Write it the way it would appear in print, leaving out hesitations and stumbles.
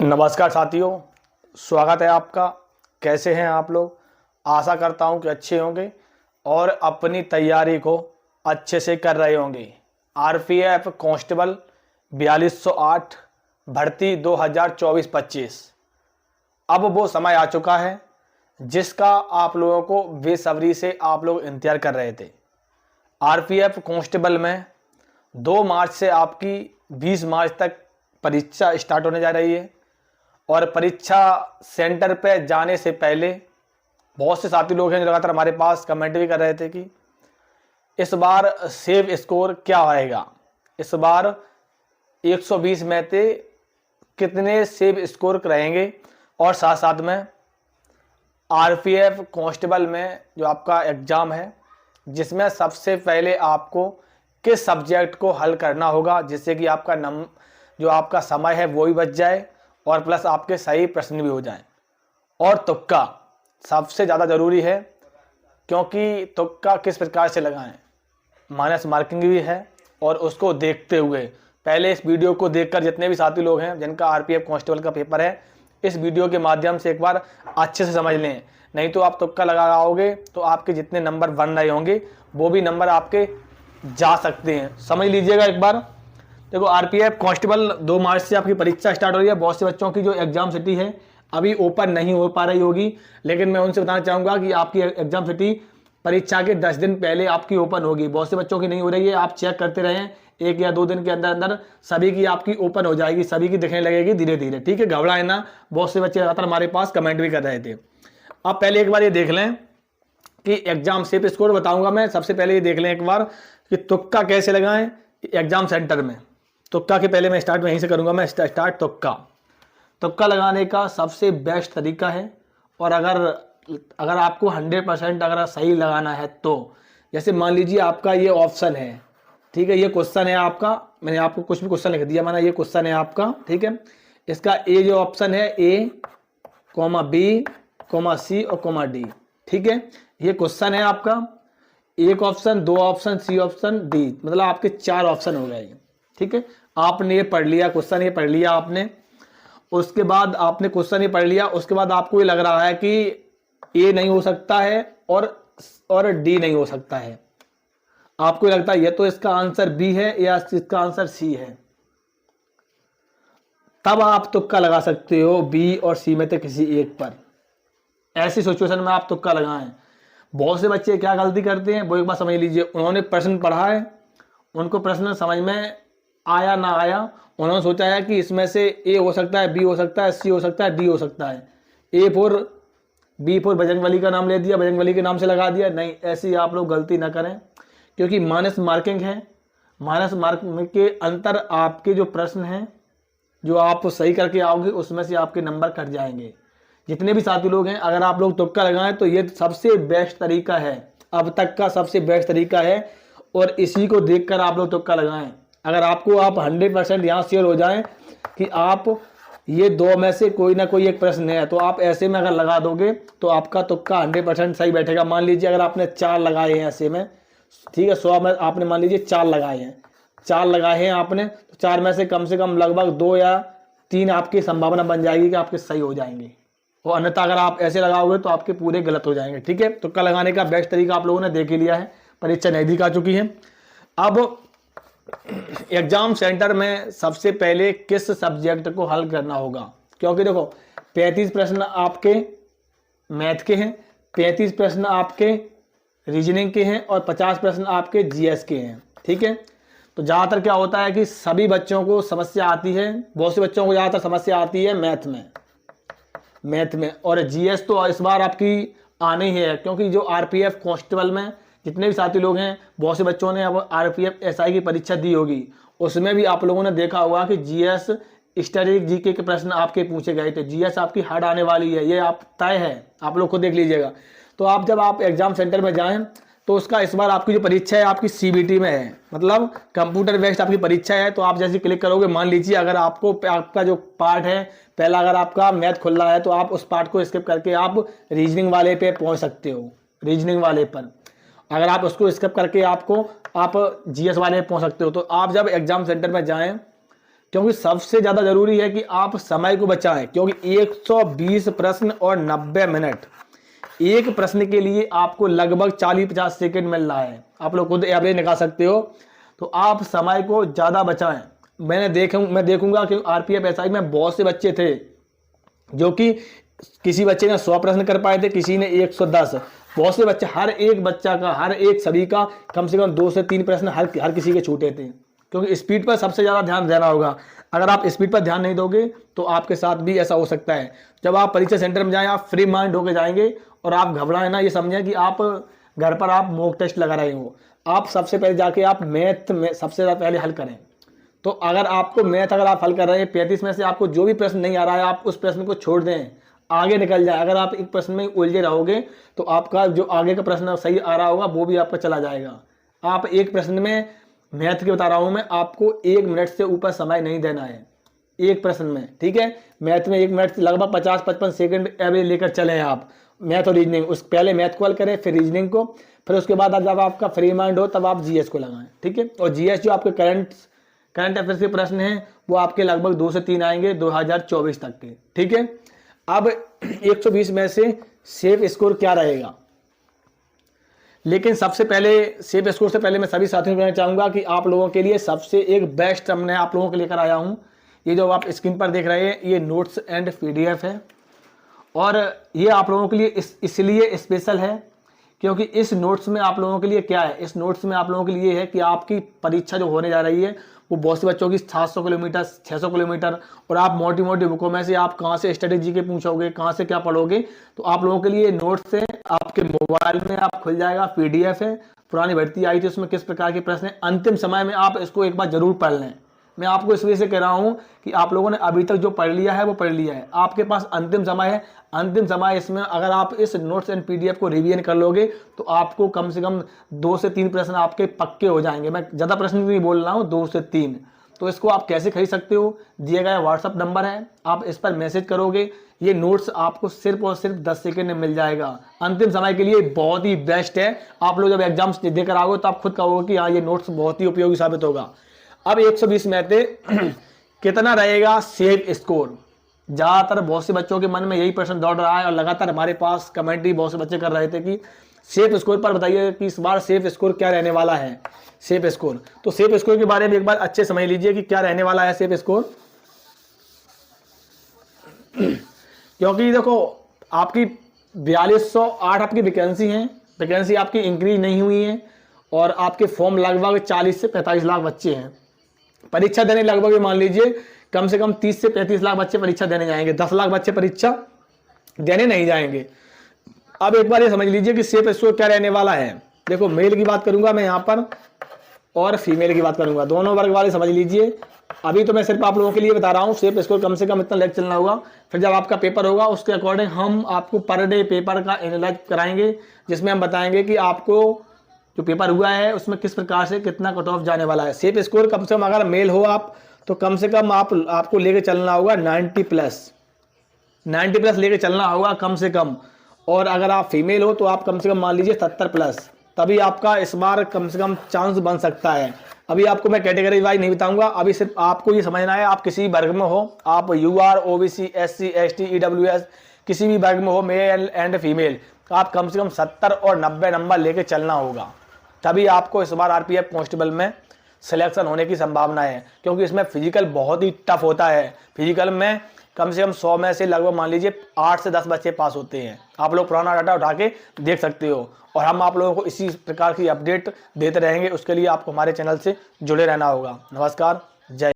नमस्कार साथियों, स्वागत है आपका। कैसे हैं आप लोग? आशा करता हूं कि अच्छे होंगे और अपनी तैयारी को अच्छे से कर रहे होंगे। आरपीएफ कांस्टेबल 4208 भर्ती 2024-25 अब वो समय आ चुका है जिसका आप लोगों को बेसब्री से आप लोग इंतजार कर रहे थे। आरपीएफ कांस्टेबल में 2 मार्च से आपकी 20 मार्च तक परीक्षा स्टार्ट होने जा रही है और परीक्षा सेंटर पे जाने से पहले बहुत से साथी लोग हैं जो लगातार हमारे पास कमेंट भी कर रहे थे कि इस बार सेव स्कोर क्या आएगा, इस बार 120 में से कितने सेव स्कोर रहेंगे और साथ साथ में आरपीएफ कांस्टेबल में जो आपका एग्ज़ाम है जिसमें सबसे पहले आपको किस सब्जेक्ट को हल करना होगा जिससे कि आपका जो आपका समय है वो भी बच जाए और प्लस आपके सही प्रश्न भी हो जाएं। और तुक्का सबसे ज़्यादा ज़रूरी है क्योंकि तुक्का किस प्रकार से लगाएं, माइनस मार्किंग भी है। और उसको देखते हुए पहले इस वीडियो को देखकर जितने भी साथी लोग हैं जिनका आरपीएफ कांस्टेबल का पेपर है, इस वीडियो के माध्यम से एक बार अच्छे से समझ लें। नहीं तो आप तुक्का लगाओगे तो आपके जितने नंबर बन रहे होंगे वो भी नंबर आपके जा सकते हैं। समझ लीजिएगा एक बार। देखो, आरपीएफ कांस्टेबल 2 मार्च से आपकी परीक्षा स्टार्ट हो रही है। बहुत से बच्चों की जो एग्जाम सिटी है अभी ओपन नहीं हो पा रही होगी, लेकिन मैं उनसे बताना चाहूँगा कि आपकी एग्जाम सिटी परीक्षा के 10 दिन पहले आपकी ओपन होगी। बहुत से बच्चों की नहीं हो रही है, आप चेक करते रहें, 1 या 2 दिन के अंदर अंदर सभी की आपकी ओपन हो जाएगी, सभी की दिखने लगेगी धीरे धीरे। ठीक है, घबराए ना। बहुत से बच्चे लगातार हमारे पास कमेंट भी कर रहे थे। अब पहले एक बार ये देख लें कि एग्जाम सेफ स्कोर बताऊँगा मैं। सबसे पहले ये देख लें एक बार कि तुक्का कैसे लगाएं एग्जाम सेंटर में। तुक्का के पहले मैं स्टार्ट वहीं से करूंगा। मैं स्टार्ट तुक्का लगाने का सबसे बेस्ट तरीका है। और अगर आपको 100% अगर सही लगाना है तो जैसे मान लीजिए आपका ये ऑप्शन है, ठीक है, ये क्वेश्चन है आपका, मैंने आपको कुछ भी क्वेश्चन लिख दिया, माना ये क्वेश्चन है आपका, ठीक है। इसका ए जो ऑप्शन है A, B, C और D, ठीक है, ये क्वेश्चन है आपका। एक option, 2 option, C option, D, मतलब आपके 4 ऑप्शन हो गए। ठीक है, आपने ये पढ़ लिया, क्वेश्चन ये पढ़ लिया आपने। उसके बाद आपने क्वेश्चन ये पढ़ लिया, उसके बाद आपको ये लग रहा है कि ए नहीं हो सकता है और डी नहीं हो सकता है। आपको ये लगता है ये तो इसका आंसर बी है या इसका आंसर सी है, तब आप तुक्का लगा सकते हो बी और सी में से किसी एक पर। ऐसी सिचुएशन में आप तुक्का लगाएं। बहुत से बच्चे क्या गलती करते हैं वो एक बार समझ लीजिए। उन्होंने प्रश्न पढ़ा है, उनको प्रश्न समझ में आया ना आया, उन्होंने सोचा है कि इसमें से ए हो सकता है, बी हो सकता है, सी हो सकता है, डी हो सकता है। A4 B4 बजरंगबली का नाम ले दिया, बजरंगबली के नाम से लगा दिया। नहीं, ऐसी आप लोग गलती ना करें क्योंकि माइनस मार्किंग है। माइनस मार्किंग के अंतर आपके जो प्रश्न हैं जो आप सही करके आओगे उसमें से आपके नंबर कट जाएंगे। जितने भी साथी लोग हैं, अगर आप लोग तुक्का लगाएं तो ये सबसे बेस्ट तरीका है, अब तक का सबसे बेस्ट तरीका है और इसी को देखकर आप लोग तुक्का लगाएं। अगर आपको आप 100% यहाँ श्योर हो जाएं कि आप ये 2 में से कोई ना कोई एक प्रश्न है तो आप ऐसे में अगर लगा दोगे तो आपका तुक्का 100% सही बैठेगा। मान लीजिए अगर आपने 4 लगाए हैं ऐसे में, ठीक है, 100 में आपने मान लीजिए 4 लगाए हैं, 4 लगाए हैं आपने, तो 4 में से कम लगभग 2 या 3 आपकी संभावना बन जाएगी कि आपके सही हो जाएंगे। और अन्यथा अगर आप ऐसे लगाओगे तो आपके पूरे गलत हो जाएंगे। ठीक है, तुक्का लगाने का बेस्ट तरीका आप लोगों ने देख ही लिया है, परीक्षा नज़दीक आ चुकी है। अब एग्जाम सेंटर में सबसे पहले किस सब्जेक्ट को हल करना होगा, क्योंकि देखो 35 प्रश्न आपके मैथ के हैं, 35 प्रश्न आपके रीजनिंग के हैं और 50 प्रश्न आपके जीएस के हैं। ठीक है, तो ज़्यादातर क्या होता है कि सभी बच्चों को समस्या आती है, बहुत से बच्चों को ज़्यादातर समस्या आती है मैथ में और जीएस तो इस बार आपकी आनी ही है क्योंकि जो आरपीएफ कांस्टेबल में जितने भी साथी लोग हैं, बहुत से बच्चों ने अब आरपीएफ एसआई की परीक्षा दी होगी, उसमें भी आप लोगों ने देखा होगा कि जीएस स्टैटिक जीके के प्रश्न आपके पूछे गए थे। जीएस आपकी हार्ड आने वाली है, ये आप तय है, आप लोग खुद देख लीजिएगा। तो आप जब आप एग्जाम सेंटर में जाएं तो उसका इस बार आपकी जो परीक्षा है आपकी सीबीटी में है, मतलब कंप्यूटर बेस्ड आपकी परीक्षा है। तो आप जैसे क्लिक करोगे, मान लीजिए अगर आपका जो पार्ट है पहला, अगर आपका मैथ खुल रहा है तो आप उस पार्ट को स्किप करके आप रीजनिंग वाले पे पहुंच सकते हो। रीजनिंग वाले पर अगर आप उसको स्किप करके आप जीएस वाले पे पहुंच सकते हो। तो आप जब एग्जाम सेंटर में जाएं क्योंकि सबसे ज़्यादा ज़रूरी है कि आप समय को बचाएं, क्योंकि 120 प्रश्न और 90 मिनट, एक प्रश्न के लिए आपको लगभग 40-50 सेकंड मिल रहा है। आप लोग खुद एवरेज निकाल सकते हो। तो आप समय को ज़्यादा बचाएं। मैं देखूंगा कि आरपीएफ एसआई में बहुत से बच्चे थे जो कि किसी बच्चे ने 100 प्रश्न कर पाए थे, किसी ने 110। बहुत से बच्चे, हर एक बच्चा का, सभी का कम से कम 2 से 3 प्रश्न हर किसी के छूटे थे, क्योंकि स्पीड पर सबसे ज़्यादा ध्यान देना होगा। अगर आप स्पीड पर ध्यान नहीं दोगे तो आपके साथ भी ऐसा हो सकता है। जब आप परीक्षा सेंटर में जाएं, आप फ्री माइंड होकर जाएंगे और आप घबराएं ना, ये समझें कि आप घर पर आप मॉक टेस्ट लगा रहे हो। आप सबसे पहले जाके आप मैथ में सबसे ज़्यादा पहले हल करें। तो अगर आपको मैथ अगर आप हल कर रहे हैं 35 में से आपको जो भी प्रश्न नहीं आ रहा है, आप उस प्रश्न को छोड़ दें, आगे निकल जाए। अगर आप एक प्रश्न में उलझे रहोगे तो आपका जो आगे का प्रश्न सही आ रहा होगा वो भी आपका चला जाएगा। आप एक प्रश्न में, मैथ के बता रहा हूं मैं, आपको 1 मिनट से ऊपर समय नहीं देना है एक प्रश्न में, ठीक है। मैथ में 1 मिनट लगभग 50-55 सेकंड एवरेज लेकर चलें आप, मैथ और रीजनिंग। उस पहले मैथ को हल करें, फिर रीजनिंग को, फिर उसके बाद जब आपका फ्री माइंड हो तब आप जीएस को लगाएं, ठीक है। और जीएस जो आपके करंट अफेयर्स के प्रश्न हैं वो आपके लगभग 2 से 3 आएंगे 2024 तक के, ठीक है। अब 120 में से सेफ स्कोर क्या रहेगा, लेकिन सबसे पहले सेफ स्कोर से पहले मैं सभी साथियों को कहना चाहूंगा कि आप लोगों के लिए सबसे एक बेस्ट हमने आप लोगों के लेकर आया हूं। ये जो आप स्क्रीन पर देख रहे हैं ये नोट्स एंड पीडीएफ है, और ये आप लोगों के लिए इसलिए स्पेशल है क्योंकि इस नोट्स में आप लोगों के लिए क्या है, इस नोट्स में आप लोगों के लिए है कि आपकी परीक्षा जो होने जा रही है वो बहुत से बच्चों की 700 किलोमीटर 600 किलोमीटर, और आप मोटी मोटी बुकों में से आप कहाँ से स्ट्रेटेजी के पूछोगे, कहाँ से क्या पढ़ोगे। तो आप लोगों के लिए नोट्स है, आपके मोबाइल में आप खुल जाएगा, पीडीएफ है, पुरानी भर्ती आई थी उसमें किस प्रकार के प्रश्न है। अंतिम समय में आप इसको एक बार जरूर पढ़ लें। मैं आपको इस वजह से कह रहा हूं कि आप लोगों ने अभी तक जो पढ़ लिया है वो पढ़ लिया है, आपके पास अंतिम समय है। अंतिम समय इसमें अगर आप इस नोट्स एंड पीडीएफ को रिवीजन कर लोगे तो आपको कम से कम 2 से 3 प्रश्न आपके पक्के हो जाएंगे। मैं ज़्यादा प्रश्न नहीं बोल रहा हूँ, 2 से 3। तो इसको आप कैसे खरीद सकते हो, दिया गया व्हाट्सअप नंबर है, आप इस पर मैसेज करोगे, ये नोट्स आपको सिर्फ और सिर्फ 10 सेकंड में मिल जाएगा। अंतिम समय के लिए बहुत ही बेस्ट है। आप लोग जब एग्जाम्स देकर आओगे तो आप खुद कहोगे कि हाँ ये नोट्स बहुत ही उपयोगी साबित होगा। अब 120 में से कितना रहेगा सेफ स्कोर, ज़्यादातर बहुत से बच्चों के मन में यही प्रश्न दौड़ रहा है, और लगातार हमारे पास कमेंट भी बहुत से बच्चे कर रहे थे कि सेफ स्कोर पर बताइए कि इस बार सेफ स्कोर क्या रहने वाला है। सेफ स्कोर, तो सेफ स्कोर के बारे में एक बार अच्छे समझ लीजिए कि क्या रहने वाला है सेफ स्कोर। क्योंकि देखो आपकी 4208 आपकी वैकेंसी है, वैकेंसी आपकी इंक्रीज नहीं हुई है, और आपके फॉर्म लगभग 40 से 45 लाख बच्चे हैं परीक्षा देने। लगभग मान लीजिए कम से कम 30 से 35 लाख बच्चे परीक्षा देने जाएंगे, 10 लाख बच्चे परीक्षा देने नहीं जाएंगे। अब एक बार ये समझ लीजिए कि सेफ स्कोर क्या रहने वाला है। देखो मेल की बात करूंगा मैं यहाँ पर और फीमेल की बात करूंगा, दोनों वर्ग वाले समझ लीजिए। अभी तो मैं सिर्फ आप लोगों के लिए बता रहा हूँ सेफ स्कोर कम से कम इतना लेग चलना होगा। फिर जब आपका पेपर होगा उसके अकॉर्डिंग हम आपको पर डे पेपर का एनालाइज कराएंगे, जिसमें हम बताएंगे कि आपको जो पेपर हुआ है उसमें किस प्रकार से कितना कट ऑफ जाने वाला है। सेफ स्कोर कम से कम अगर मेल हो आप तो कम से कम आपको लेके चलना होगा 90 प्लस लेके चलना होगा कम से कम। और अगर आप फीमेल हो तो आप कम से कम मान लीजिए 70 प्लस, तभी आपका इस बार कम से कम चांस बन सकता है। अभी आपको मैं कैटेगरी वाइज नहीं बताऊंगा, अभी सिर्फ आपको ये समझना है आप किसी वर्ग में हो, आप UR, OBC, SC, ST, EWS किसी भी वर्ग में हो, मेल एंड फीमेल, तो आप कम से कम 70 और 90 नंबर लेके चलना होगा, तभी आपको इस बार आरपीएफ कांस्टेबल में सिलेक्शन होने की संभावना है। क्योंकि इसमें फिजिकल बहुत ही टफ होता है। फिजिकल में कम से कम 100 में से लगभग मान लीजिए 8 से 10 बच्चे पास होते हैं। आप लोग पुराना डाटा उठा के देख सकते हो, और हम आप लोगों को इसी प्रकार की अपडेट देते रहेंगे। उसके लिए आपको हमारे चैनल से जुड़े रहना होगा। नमस्कार, जय।